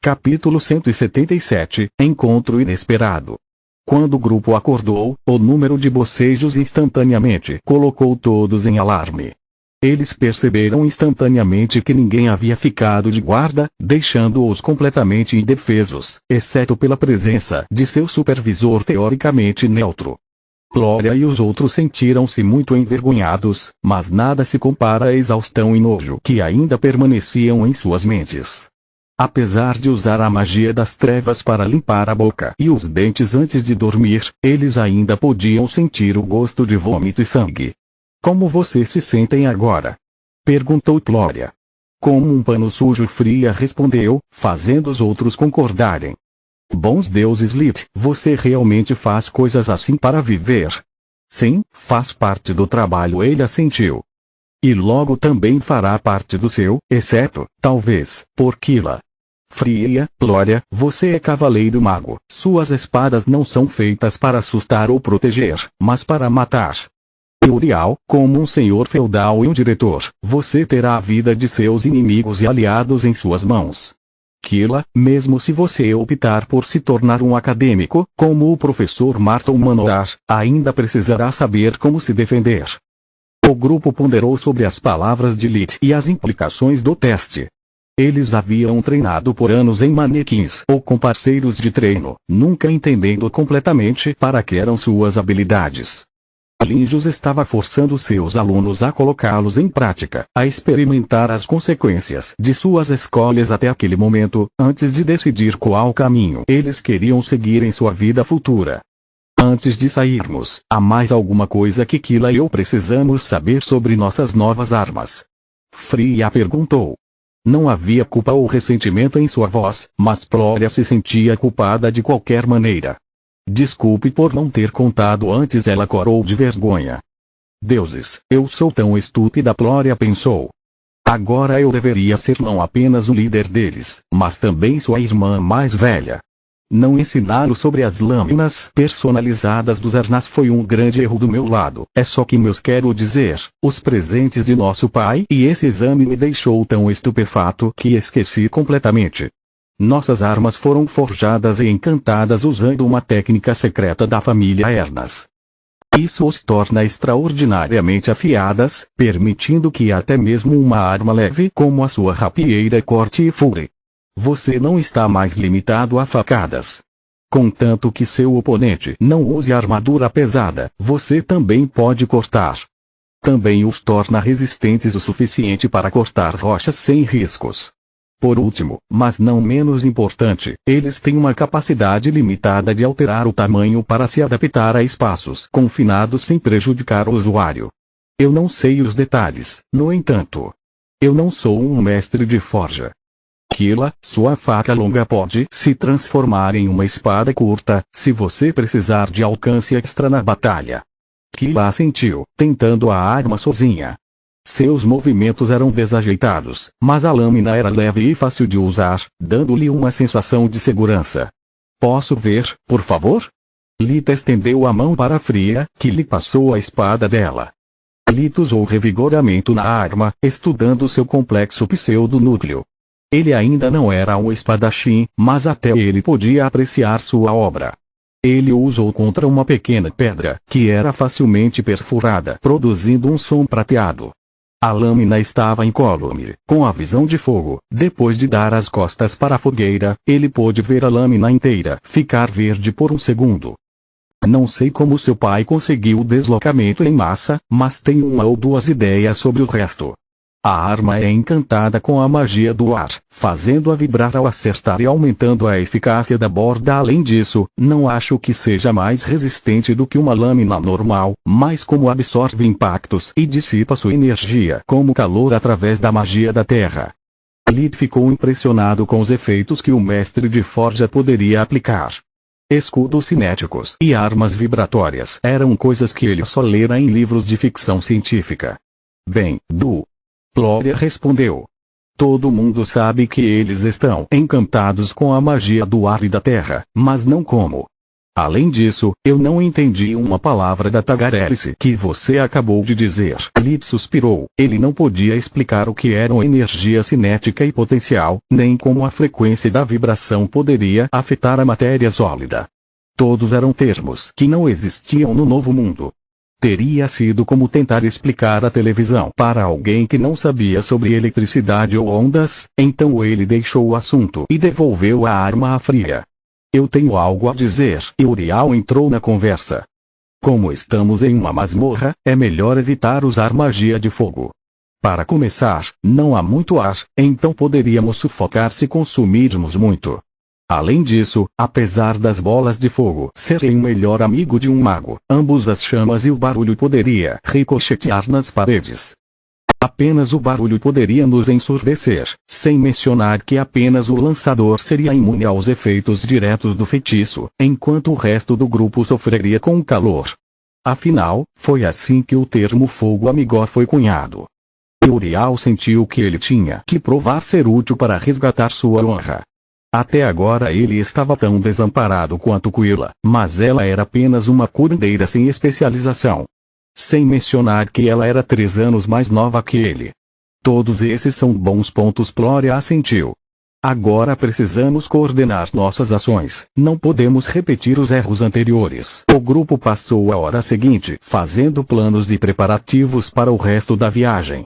Capítulo 177 – Encontro inesperado. Quando o grupo acordou, o número de bocejos instantaneamente colocou todos em alarme. Eles perceberam instantaneamente que ninguém havia ficado de guarda, deixando-os completamente indefesos, exceto pela presença de seu supervisor teoricamente neutro. Glória e os outros sentiram-se muito envergonhados, mas nada se compara à exaustão e nojo que ainda permaneciam em suas mentes. Apesar de usar a magia das trevas para limpar a boca e os dentes antes de dormir, eles ainda podiam sentir o gosto de vômito e sangue. Como vocês se sentem agora? Perguntou Glória. Como um pano sujo, Fria respondeu, fazendo os outros concordarem. Bons deuses, Lith, você realmente faz coisas assim para viver? Sim, faz parte do trabalho, ele assentiu. E logo também fará parte do seu, exceto, talvez, por Kila. Fria, Glória, você é cavaleiro mago. Suas espadas não são feitas para assustar ou proteger, mas para matar. Uriel, como um senhor feudal e um diretor, você terá a vida de seus inimigos e aliados em suas mãos. Kila, mesmo se você optar por se tornar um acadêmico, como o professor Marton Manoar, ainda precisará saber como se defender. O grupo ponderou sobre as palavras de Lith e as implicações do teste. Eles haviam treinado por anos em manequins ou com parceiros de treino, nunca entendendo completamente para que eram suas habilidades. Linjus estava forçando seus alunos a colocá-los em prática, a experimentar as consequências de suas escolhas até aquele momento, antes de decidir qual caminho eles queriam seguir em sua vida futura. Antes de sairmos, há mais alguma coisa que Kila e eu precisamos saber sobre nossas novas armas? Fria perguntou. Não havia culpa ou ressentimento em sua voz, mas Glória se sentia culpada de qualquer maneira. Desculpe por não ter contado antes, ela corou de vergonha. Deuses, eu sou tão estúpida, Glória pensou. Agora eu deveria ser não apenas o líder deles, mas também sua irmã mais velha. Não ensiná-lo sobre as lâminas personalizadas dos Arnas foi um grande erro do meu lado. É só que meus quero dizer, os presentes de nosso pai e esse exame me deixou tão estupefato que esqueci completamente. Nossas armas foram forjadas e encantadas usando uma técnica secreta da família Arnas. Isso os torna extraordinariamente afiadas, permitindo que até mesmo uma arma leve como a sua rapieira corte e fure. Você não está mais limitado a facadas. Contanto que seu oponente não use armadura pesada, você também pode cortar. Também os torna resistentes o suficiente para cortar rochas sem riscos. Por último, mas não menos importante, eles têm uma capacidade limitada de alterar o tamanho para se adaptar a espaços confinados sem prejudicar o usuário. Eu não sei os detalhes, no entanto. Eu não sou um mestre de forja. Kila, sua faca longa pode se transformar em uma espada curta, se você precisar de alcance extra na batalha. Kila assentiu, tentando a arma sozinha. Seus movimentos eram desajeitados, mas a lâmina era leve e fácil de usar, dando-lhe uma sensação de segurança. Posso ver, por favor? Lita estendeu a mão para Fria, que lhe passou a espada dela. Lita usou revigoramento na arma, estudando seu complexo pseudonúcleo. Ele ainda não era um espadachim, mas até ele podia apreciar sua obra. Ele o usou contra uma pequena pedra, que era facilmente perfurada, produzindo um som prateado. A lâmina estava incólume, com a visão de fogo. Depois de dar as costas para a fogueira, ele pôde ver a lâmina inteira ficar verde por um segundo. Não sei como seu pai conseguiu o deslocamento em massa, mas tenho uma ou duas ideias sobre o resto. A arma é encantada com a magia do ar, fazendo-a vibrar ao acertar e aumentando a eficácia da borda. Além disso, não acho que seja mais resistente do que uma lâmina normal, mas como absorve impactos e dissipa sua energia como calor através da magia da terra. Lith ficou impressionado com os efeitos que o mestre de forja poderia aplicar. Escudos cinéticos e armas vibratórias eram coisas que ele só lera em livros de ficção científica. Bem, Glória respondeu. Todo mundo sabe que eles estão encantados com a magia do ar e da terra, mas não como. Além disso, eu não entendi uma palavra da tagarelice que você acabou de dizer. Lit suspirou. Ele não podia explicar o que eram energia cinética e potencial, nem como a frequência da vibração poderia afetar a matéria sólida. Todos eram termos que não existiam no Novo Mundo. Teria sido como tentar explicar a televisão para alguém que não sabia sobre eletricidade ou ondas, então ele deixou o assunto e devolveu a arma à Fria. Eu tenho algo a dizer. E Uriel entrou na conversa. Como estamos em uma masmorra, é melhor evitar usar magia de fogo. Para começar, não há muito ar, então poderíamos sufocar se consumirmos muito. Além disso, apesar das bolas de fogo serem o melhor amigo de um mago, ambos as chamas e o barulho poderia ricochetear nas paredes. Apenas o barulho poderia nos ensurdecer, sem mencionar que apenas o lançador seria imune aos efeitos diretos do feitiço, enquanto o resto do grupo sofreria com o calor. Afinal, foi assim que o termo fogo amigor foi cunhado. Uriel sentiu que ele tinha que provar ser útil para resgatar sua honra. Até agora ele estava tão desamparado quanto Quilla, mas ela era apenas uma curandeira sem especialização. Sem mencionar que ela era 3 anos mais nova que ele. Todos esses são bons pontos. Ploria assentiu. Agora precisamos coordenar nossas ações, não podemos repetir os erros anteriores. O grupo passou a hora seguinte fazendo planos e preparativos para o resto da viagem.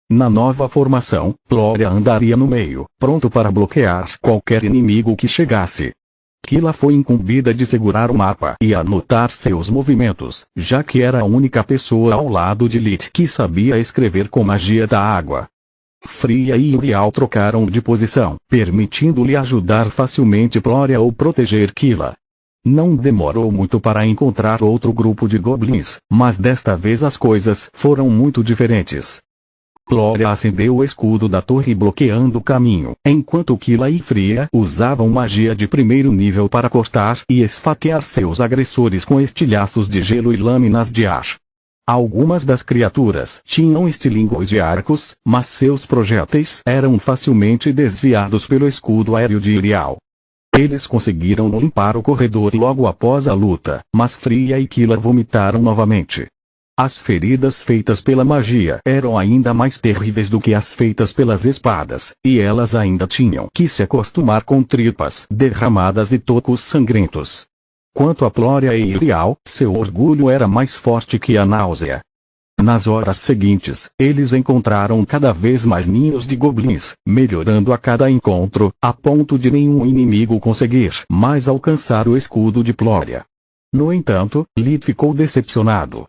Na nova formação, Ploria andaria no meio, pronto para bloquear qualquer inimigo que chegasse. Quilla foi incumbida de segurar o mapa e anotar seus movimentos, já que era a única pessoa ao lado de Lit que sabia escrever com magia da água. Fria e Uriel trocaram de posição, permitindo-lhe ajudar facilmente Ploria ou proteger Quilla. Não demorou muito para encontrar outro grupo de goblins, mas desta vez as coisas foram muito diferentes. Ploria acendeu o escudo da torre bloqueando o caminho, enquanto Quilla e Fria usavam magia de primeiro nível para cortar e esfaquear seus agressores com estilhaços de gelo e lâminas de ar. Algumas das criaturas tinham estilingos de arcos, mas seus projéteis eram facilmente desviados pelo escudo aéreo de Uriel. Eles conseguiram limpar o corredor logo após a luta, mas Fria e Quilla vomitaram novamente. As feridas feitas pela magia eram ainda mais terríveis do que as feitas pelas espadas, e elas ainda tinham que se acostumar com tripas derramadas e tocos sangrentos. Quanto a Ploria e Uriel, seu orgulho era mais forte que a náusea. Nas horas seguintes, eles encontraram cada vez mais ninhos de goblins, melhorando a cada encontro, a ponto de nenhum inimigo conseguir mais alcançar o escudo de Ploria. No entanto, Lit ficou decepcionado.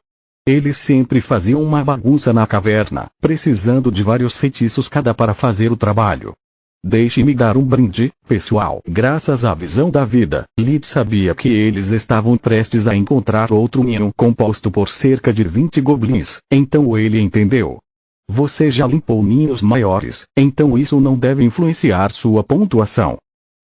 Eles sempre faziam uma bagunça na caverna, precisando de vários feitiços cada para fazer o trabalho. Deixe-me dar um brinde, pessoal. Graças à visão da vida, Lit sabia que eles estavam prestes a encontrar outro ninho composto por cerca de 20 goblins, então ele entendeu. Você já limpou ninhos maiores, então isso não deve influenciar sua pontuação.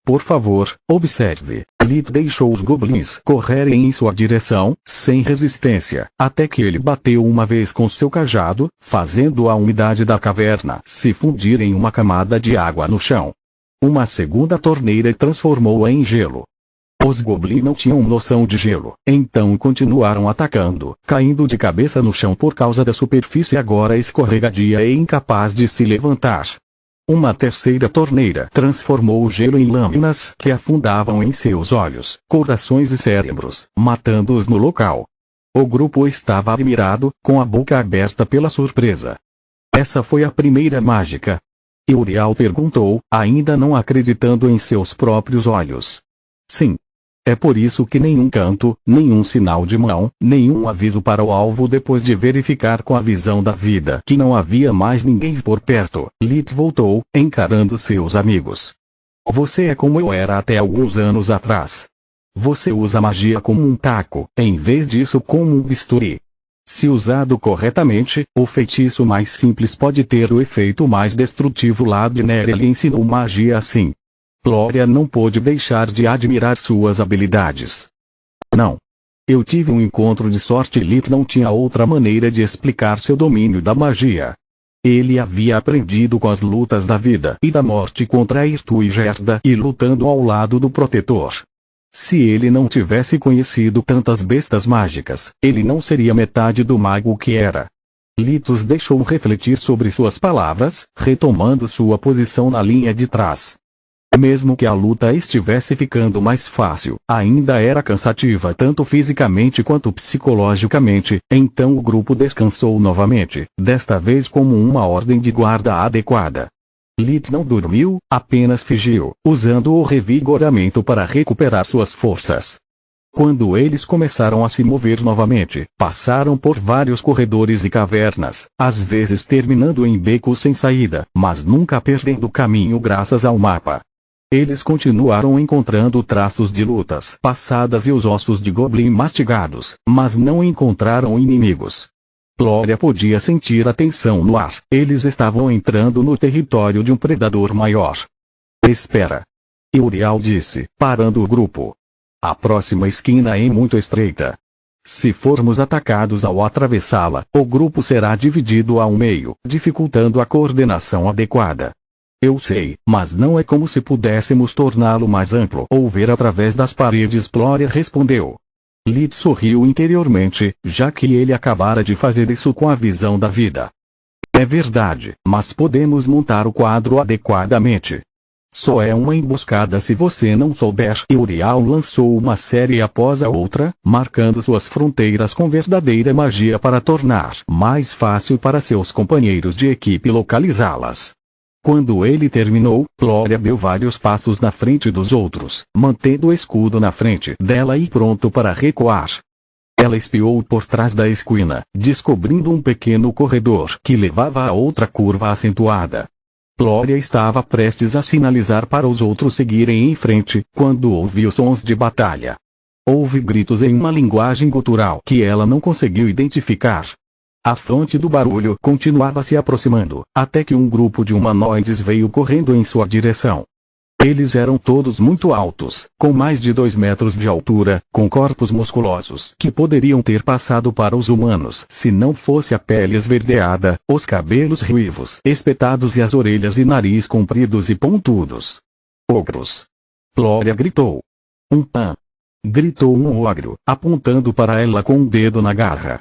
Por favor, observe. Lit deixou os goblins correrem em sua direção, sem resistência, até que ele bateu uma vez com seu cajado, fazendo a umidade da caverna se fundir em uma camada de água no chão. Uma segunda torneira transformou-a em gelo. Os goblins não tinham noção de gelo, então continuaram atacando, caindo de cabeça no chão por causa da superfície agora escorregadia e incapaz de se levantar. Uma terceira torneira transformou o gelo em lâminas que afundavam em seus olhos, corações e cérebros, matando-os no local. O grupo estava admirado, com a boca aberta pela surpresa. Essa foi a primeira mágica? Uriel perguntou, ainda não acreditando em seus próprios olhos. Sim. É por isso que nenhum canto, nenhum sinal de mão, nenhum aviso para o alvo depois de verificar com a visão da vida que não havia mais ninguém por perto, Lit voltou, encarando seus amigos. Você é como eu era até alguns anos atrás. Você usa magia como um taco, em vez disso como um bisturi. Se usado corretamente, o feitiço mais simples pode ter o efeito mais destrutivo. Ladner lhe ensinou magia assim. Ploria não pôde deixar de admirar suas habilidades. Não. Eu tive um encontro de sorte. Lit não tinha outra maneira de explicar seu domínio da magia. Ele havia aprendido com as lutas da vida e da morte contra Irtu e Gerda e lutando ao lado do protetor. Se ele não tivesse conhecido tantas bestas mágicas, ele não seria metade do mago que era. Litos deixou refletir sobre suas palavras, retomando sua posição na linha de trás. Mesmo que a luta estivesse ficando mais fácil, ainda era cansativa tanto fisicamente quanto psicologicamente, então o grupo descansou novamente, desta vez como uma ordem de guarda adequada. Lit não dormiu, apenas fingiu, usando o revigoramento para recuperar suas forças. Quando eles começaram a se mover novamente, passaram por vários corredores e cavernas, às vezes terminando em becos sem saída, mas nunca perdendo o caminho graças ao mapa. Eles continuaram encontrando traços de lutas passadas e os ossos de goblin mastigados, mas não encontraram inimigos. Glória podia sentir a tensão no ar. Eles estavam entrando no território de um predador maior. Espera. Uriel disse, parando o grupo. A próxima esquina é muito estreita. Se formos atacados ao atravessá-la, o grupo será dividido ao meio, dificultando a coordenação adequada. Eu sei, mas não é como se pudéssemos torná-lo mais amplo ou ver através das paredes. Glória respondeu. Lit sorriu interiormente, já que ele acabara de fazer isso com a visão da vida. É verdade, mas podemos montar o quadro adequadamente. Só é uma emboscada se você não souber. Uriel lançou uma série após a outra, marcando suas fronteiras com verdadeira magia para tornar mais fácil para seus companheiros de equipe localizá-las. Quando ele terminou, Glória deu vários passos na frente dos outros, mantendo o escudo na frente dela e pronto para recuar. Ela espiou por trás da esquina, descobrindo um pequeno corredor que levava a outra curva acentuada. Glória estava prestes a sinalizar para os outros seguirem em frente, quando ouviu sons de batalha. Houve gritos em uma linguagem gutural que ela não conseguiu identificar. A fonte do barulho continuava se aproximando, até que um grupo de humanoides veio correndo em sua direção. Eles eram todos muito altos, com mais de 2 metros de altura, com corpos musculosos que poderiam ter passado para os humanos se não fosse a pele esverdeada, os cabelos ruivos espetados e as orelhas e nariz compridos e pontudos. Ogros! Glória gritou. Pan! Gritou um ogro, apontando para ela com um dedo na garra.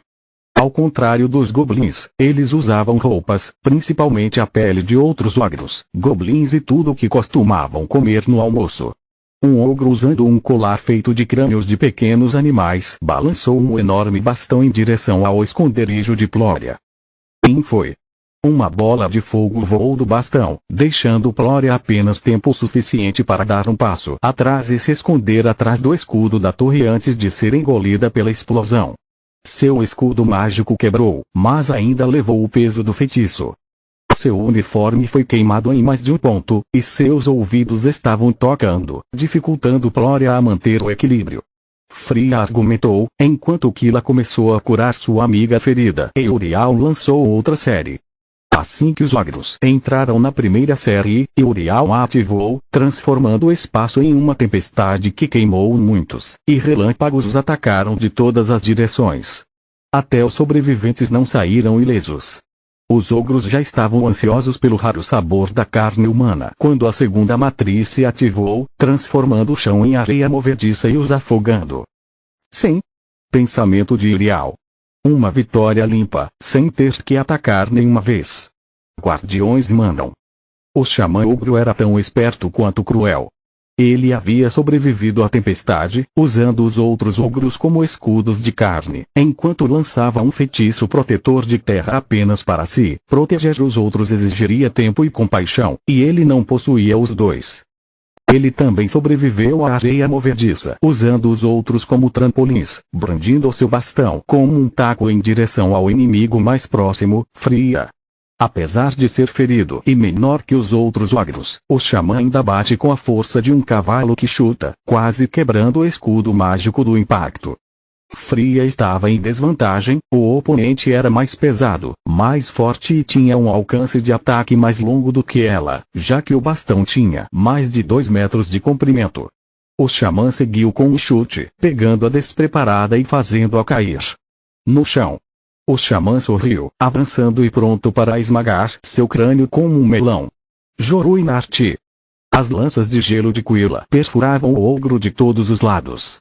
Ao contrário dos goblins, eles usavam roupas, principalmente a pele de outros ogros, goblins e tudo o que costumavam comer no almoço. Um ogro usando um colar feito de crânios de pequenos animais balançou um enorme bastão em direção ao esconderijo de Glória. Foi. Uma bola de fogo voou do bastão, deixando Glória apenas tempo suficiente para dar um passo atrás e se esconder atrás do escudo da torre antes de ser engolida pela explosão. Seu escudo mágico quebrou, mas ainda levou o peso do feitiço. Seu uniforme foi queimado em mais de um ponto, e seus ouvidos estavam tocando, dificultando Glória a manter o equilíbrio. Fria argumentou, enquanto Kila começou a curar sua amiga ferida. E Uriel lançou outra série. Assim que os ogros entraram na primeira série, Uriel ativou, transformando o espaço em uma tempestade que queimou muitos, e relâmpagos os atacaram de todas as direções. Até os sobreviventes não saíram ilesos. Os ogros já estavam ansiosos pelo raro sabor da carne humana quando a segunda matriz se ativou, transformando o chão em areia movediça e os afogando. Sim. Pensamento de Uriel. Uma vitória limpa, sem ter que atacar nenhuma vez. Guardiões mandam. O xamã ogro era tão esperto quanto cruel. Ele havia sobrevivido à tempestade, usando os outros ogros como escudos de carne, enquanto lançava um feitiço protetor de terra apenas para si. Proteger os outros exigiria tempo e compaixão, e ele não possuía os dois. Ele também sobreviveu à areia movediça, usando os outros como trampolins, brandindo seu bastão como um taco em direção ao inimigo mais próximo, Fria. Apesar de ser ferido e menor que os outros ogros, o xamã ainda bate com a força de um cavalo que chuta, quase quebrando o escudo mágico do impacto. Fria estava em desvantagem, o oponente era mais pesado, mais forte e tinha um alcance de ataque mais longo do que ela, já que o bastão tinha mais de 2 metros de comprimento. O xamã seguiu com um chute, pegando a despreparada e fazendo-a cair no chão. O xamã sorriu, avançando e pronto para esmagar seu crânio como um melão. Joruinarte. As lanças de gelo de Quilla perfuravam o ogro de todos os lados.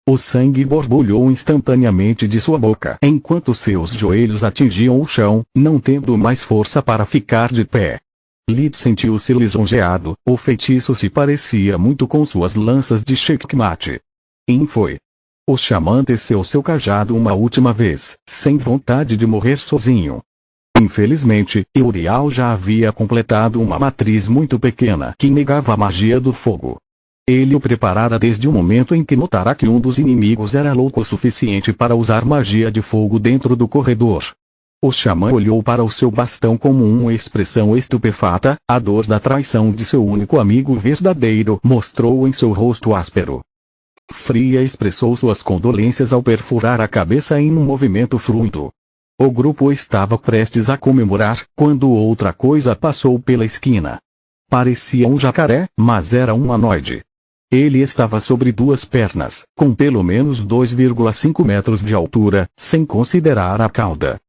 O sangue borbulhou instantaneamente de sua boca enquanto seus joelhos atingiam o chão, não tendo mais força para ficar de pé. Lid sentiu-se lisonjeado, o feitiço se parecia muito com suas lanças de checkmate. Foi. O xamã teceu seu cajado uma última vez, sem vontade de morrer sozinho. Infelizmente, Uriel já havia completado uma matriz muito pequena que negava a magia do fogo. Ele o preparara desde o momento em que notara que um dos inimigos era louco o suficiente para usar magia de fogo dentro do corredor. O xamã olhou para o seu bastão com uma expressão estupefata, a dor da traição de seu único amigo verdadeiro mostrou em seu rosto áspero. Fria expressou suas condolências ao perfurar a cabeça em um movimento fluido. O grupo estava prestes a comemorar, quando outra coisa passou pela esquina. Parecia um jacaré, mas era um humanoide. Ele estava sobre duas pernas, com pelo menos 2,5 metros de altura, sem considerar a cauda.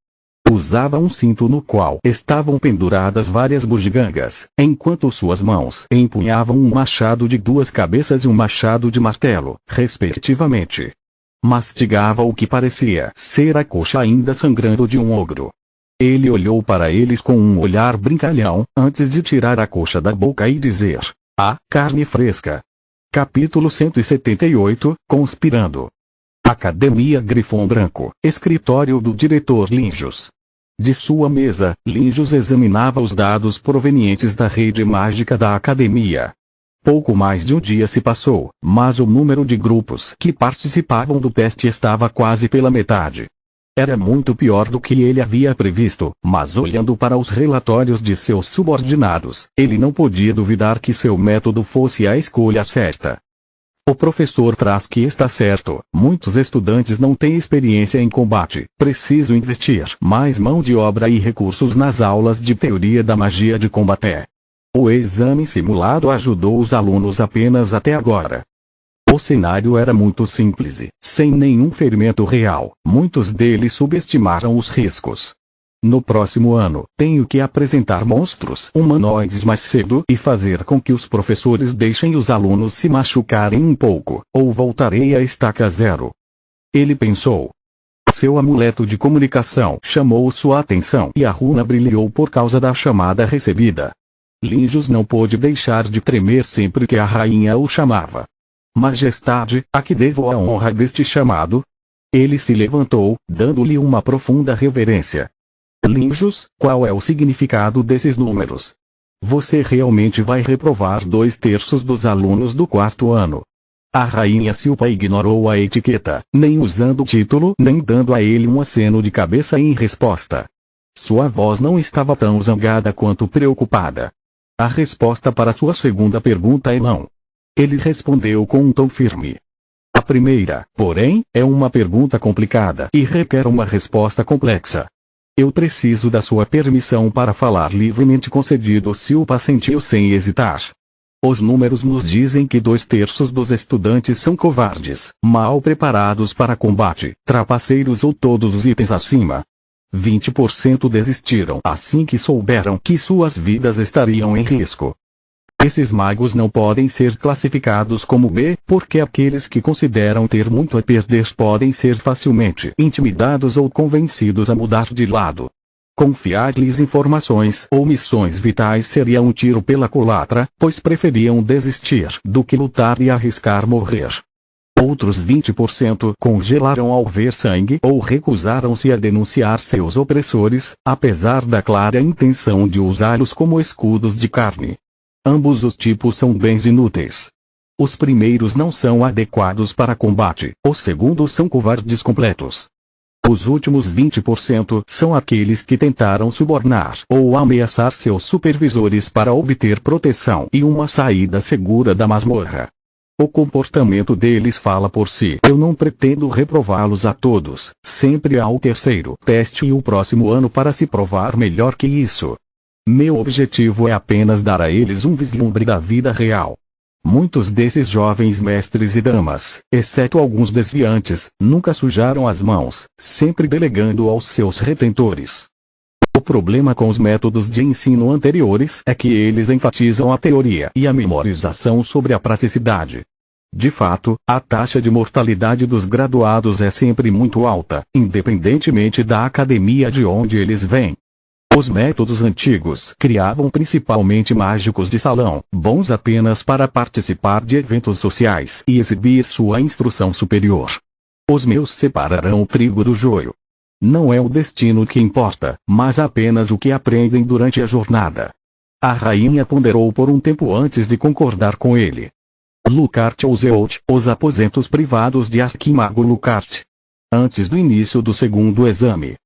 Usava um cinto no qual estavam penduradas várias bugigangas, enquanto suas mãos empunhavam um machado de duas cabeças e um machado de martelo, respectivamente. Mastigava o que parecia ser a coxa ainda sangrando de um ogro. Ele olhou para eles com um olhar brincalhão, antes de tirar a coxa da boca e dizer: "Ah, carne fresca." Capítulo 178, Conspirando. Academia Grifom Branco, escritório do diretor Linjos. De sua mesa, Linjos examinava os dados provenientes da rede mágica da academia. Pouco mais de um dia se passou, mas o número de grupos que participavam do teste estava quase pela metade. Era muito pior do que ele havia previsto, mas olhando para os relatórios de seus subordinados, ele não podia duvidar que seu método fosse a escolha certa. O professor Trask está certo, muitos estudantes não têm experiência em combate, preciso investir mais mão de obra e recursos nas aulas de teoria da magia de combate. O exame simulado ajudou os alunos apenas até agora. O cenário era muito simples, sem nenhum ferimento real, muitos deles subestimaram os riscos. No próximo ano, tenho que apresentar monstros humanoides mais cedo e fazer com que os professores deixem os alunos se machucarem um pouco, ou voltarei à estaca zero. Ele pensou. Seu amuleto de comunicação chamou sua atenção e a runa brilhou por causa da chamada recebida. Linjos não pôde deixar de tremer sempre que a rainha o chamava. Majestade, a que devo a honra deste chamado? Ele se levantou, dando-lhe uma profunda reverência. Linjos, qual é o significado desses números? Você realmente vai reprovar 2/3 dos alunos do quarto ano. A rainha Silpa ignorou a etiqueta, nem usando o título nem dando a ele um aceno de cabeça em resposta. Sua voz não estava tão zangada quanto preocupada. A resposta para sua segunda pergunta é não. Ele respondeu com um tom firme. A primeira, porém, é uma pergunta complicada e requer uma resposta complexa. Eu preciso da sua permissão para falar livremente. Concedido. Silpa assentiu sem hesitar. Os números nos dizem que 2/3 dos estudantes são covardes, mal preparados para combate, trapaceiros ou todos os itens acima. 20% desistiram assim que souberam que suas vidas estariam em risco. Esses magos não podem ser classificados como B, porque aqueles que consideram ter muito a perder podem ser facilmente intimidados ou convencidos a mudar de lado. Confiar-lhes informações ou missões vitais seria um tiro pela culatra, pois preferiam desistir do que lutar e arriscar morrer. Outros 20% congelaram ao ver sangue ou recusaram-se a denunciar seus opressores, apesar da clara intenção de usá-los como escudos de carne. Ambos os tipos são bens inúteis. Os primeiros não são adequados para combate, os segundos são covardes completos. Os últimos 20% são aqueles que tentaram subornar ou ameaçar seus supervisores para obter proteção e uma saída segura da masmorra. O comportamento deles fala por si. Eu não pretendo reprová-los a todos, sempre há o terceiro teste e o próximo ano para se provar melhor que isso. Meu objetivo é apenas dar a eles um vislumbre da vida real. Muitos desses jovens mestres e damas, exceto alguns desviantes, nunca sujaram as mãos, sempre delegando aos seus retentores. O problema com os métodos de ensino anteriores é que eles enfatizam a teoria e a memorização sobre a praticidade. De fato, a taxa de mortalidade dos graduados é sempre muito alta, independentemente da academia de onde eles vêm. Os métodos antigos criavam principalmente mágicos de salão, bons apenas para participar de eventos sociais e exibir sua instrução superior. Os meus separarão o trigo do joio. Não é o destino que importa, mas apenas o que aprendem durante a jornada. A rainha ponderou por um tempo antes de concordar com ele. Lucarte Ozeot, os aposentos privados de Arquimago Lucarte. Antes do início do segundo exame.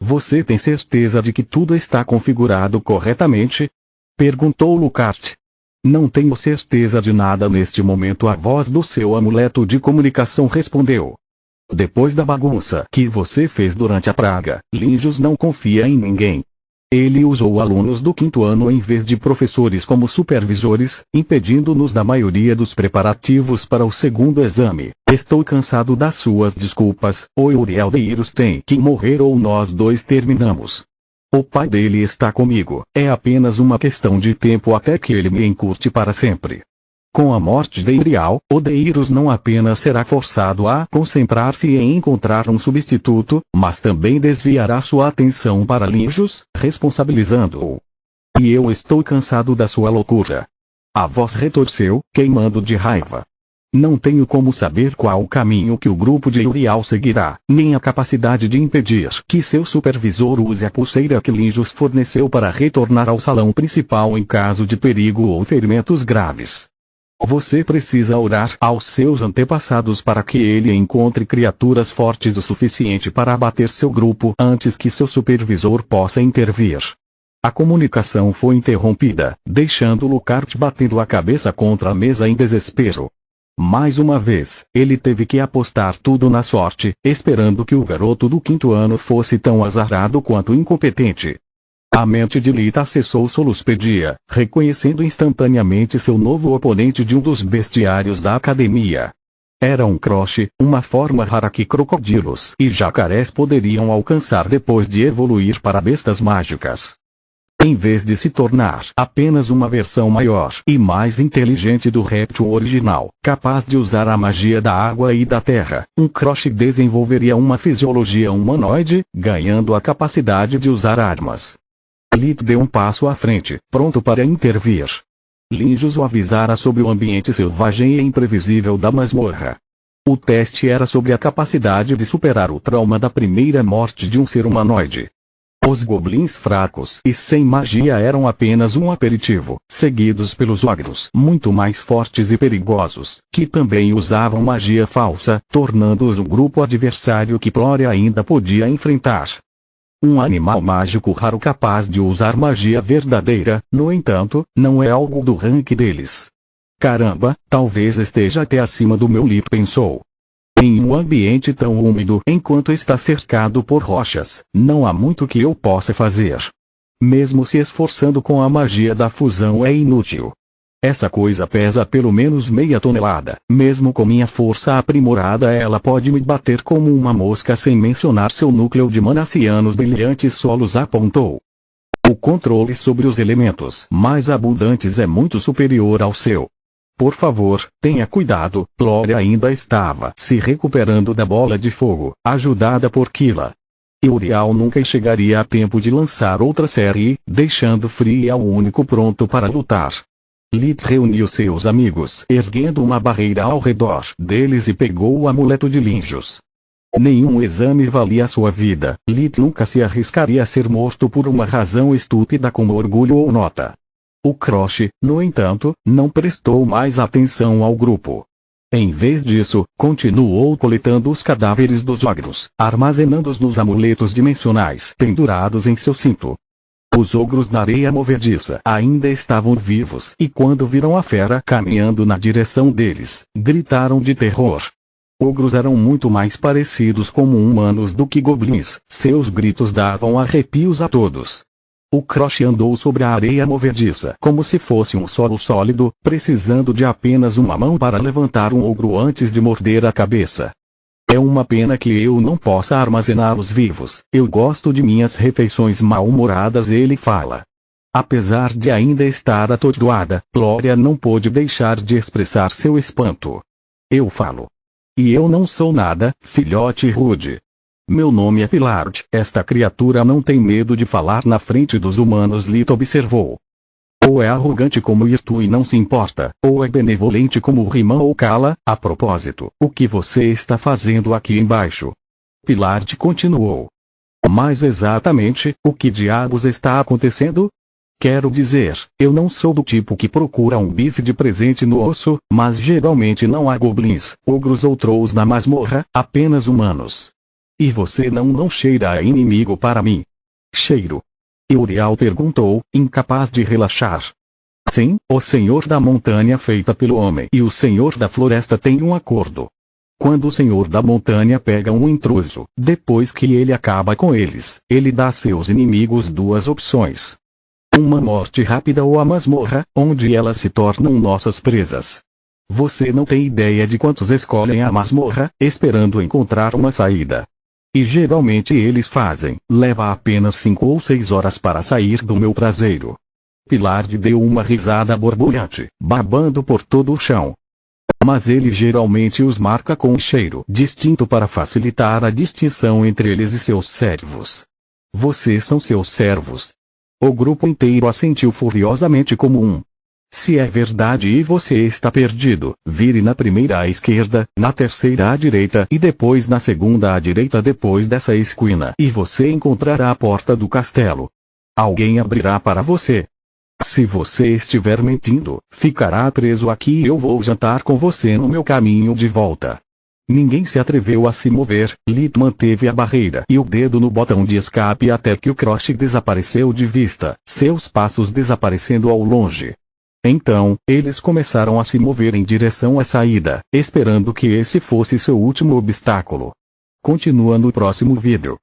Você tem certeza de que tudo está configurado corretamente? Perguntou Lucarte. Não tenho certeza de nada neste momento, a voz do seu amuleto de comunicação respondeu. Depois da bagunça que você fez durante a praga, Linjus não confia em ninguém. Ele usou alunos do quinto ano em vez de professores como supervisores, impedindo-nos da maioria dos preparativos para o segundo exame. Estou cansado das suas desculpas, ou Uriel Deirus tem que morrer ou nós dois terminamos. O pai dele está comigo, é apenas uma questão de tempo até que ele me encurte para sempre. Com a morte de Uriel, o Deirus não apenas será forçado a concentrar-se em encontrar um substituto, mas também desviará sua atenção para Linjus, responsabilizando-o. E eu estou cansado da sua loucura. A voz retorceu, queimando de raiva. Não tenho como saber qual o caminho que o grupo de Uriel seguirá, nem a capacidade de impedir que seu supervisor use a pulseira que Linjus forneceu para retornar ao salão principal em caso de perigo ou ferimentos graves. Você precisa orar aos seus antepassados para que ele encontre criaturas fortes o suficiente para abater seu grupo antes que seu supervisor possa intervir. A comunicação foi interrompida, deixando Lucarte batendo a cabeça contra a mesa em desespero. Mais uma vez, ele teve que apostar tudo na sorte, esperando que o garoto do quinto ano fosse tão azarado quanto incompetente. A mente de Lita acessou Soluspedia, reconhecendo instantaneamente seu novo oponente de um dos bestiários da academia. Era um croche, uma forma rara que crocodilos e jacarés poderiam alcançar depois de evoluir para bestas mágicas. Em vez de se tornar apenas uma versão maior e mais inteligente do réptil original, capaz de usar a magia da água e da terra, um croche desenvolveria uma fisiologia humanoide, ganhando a capacidade de usar armas. Lit deu um passo à frente, pronto para intervir. Linjus o avisara sobre o ambiente selvagem e imprevisível da masmorra. O teste era sobre a capacidade de superar o trauma da primeira morte de um ser humanoide. Os goblins fracos e sem magia eram apenas um aperitivo, seguidos pelos ogros muito mais fortes e perigosos, que também usavam magia falsa, tornando-os um grupo adversário que Plore ainda podia enfrentar. Um animal mágico raro capaz de usar magia verdadeira, no entanto, não é algo do rank deles. Caramba, talvez esteja até acima do meu lit, pensou. Em um ambiente tão úmido enquanto está cercado por rochas, não há muito que eu possa fazer. Mesmo se esforçando com a magia da fusão é inútil. Essa coisa pesa pelo menos meia tonelada. Mesmo com minha força aprimorada ela pode me bater como uma mosca sem mencionar seu núcleo de manacianos brilhantes solos, apontou. O controle sobre os elementos mais abundantes é muito superior ao seu. Por favor, tenha cuidado. Plore ainda estava se recuperando da bola de fogo, ajudada por Kila. Uriel nunca chegaria a tempo de lançar outra série, deixando Fria o único pronto para lutar. Lit reuniu seus amigos, erguendo uma barreira ao redor deles e pegou o amuleto de Linjus. Nenhum exame valia sua vida. Lit nunca se arriscaria a ser morto por uma razão estúpida como orgulho ou nota. O croche, no entanto, não prestou mais atenção ao grupo. Em vez disso, continuou coletando os cadáveres dos ogros, armazenando-os nos amuletos dimensionais pendurados em seu cinto. Os ogros na areia movediça ainda estavam vivos e quando viram a fera caminhando na direção deles, gritaram de terror. Ogros eram muito mais parecidos com humanos do que goblins, seus gritos davam arrepios a todos. O croche andou sobre a areia movediça como se fosse um solo sólido, precisando de apenas uma mão para levantar um ogro antes de morder a cabeça. É uma pena que eu não possa armazená-los vivos. Eu gosto de minhas refeições mal-humoradas, ele fala. Apesar de ainda estar atordoada, Glória não pôde deixar de expressar seu espanto. Eu falo. E eu não sou nada, filhote rude. Meu nome é Pillard. Esta criatura não tem medo de falar na frente dos humanos, Lito observou. Ou é arrogante como Irtu e não se importa, ou é benevolente como Riman ou Kala. A propósito, o que você está fazendo aqui embaixo? Pillard continuou. Mas exatamente, o que diabos está acontecendo? Quero dizer, eu não sou do tipo que procura um bife de presente no osso, mas geralmente não há goblins, ogros ou trolls na masmorra, apenas humanos. E você não cheira a inimigo para mim? Cheiro. Uriel perguntou, incapaz de relaxar. Sim, o Senhor da Montanha feita pelo homem e o Senhor da Floresta têm um acordo. Quando o Senhor da Montanha pega um intruso, depois que ele acaba com eles, ele dá a seus inimigos duas opções. Uma morte rápida ou a masmorra, onde elas se tornam nossas presas. Você não tem ideia de quantos escolhem a masmorra, esperando encontrar uma saída. E geralmente eles fazem, leva apenas 5 ou 6 horas para sair do meu traseiro. Pillard deu uma risada borbulhante, babando por todo o chão. Mas ele geralmente os marca com um cheiro distinto para facilitar a distinção entre eles e seus servos. Vocês são seus servos. O grupo inteiro assentiu furiosamente como um. Se é verdade e você está perdido, vire na primeira à esquerda, na terceira à direita e depois na segunda à direita depois dessa esquina e você encontrará a porta do castelo. Alguém abrirá para você. Se você estiver mentindo, ficará preso aqui e eu vou jantar com você no meu caminho de volta. Ninguém se atreveu a se mover, Lito manteve a barreira e o dedo no botão de escape até que o Crush desapareceu de vista, seus passos desaparecendo ao longe. Então, eles começaram a se mover em direção à saída, esperando que esse fosse seu último obstáculo. Continua no próximo vídeo.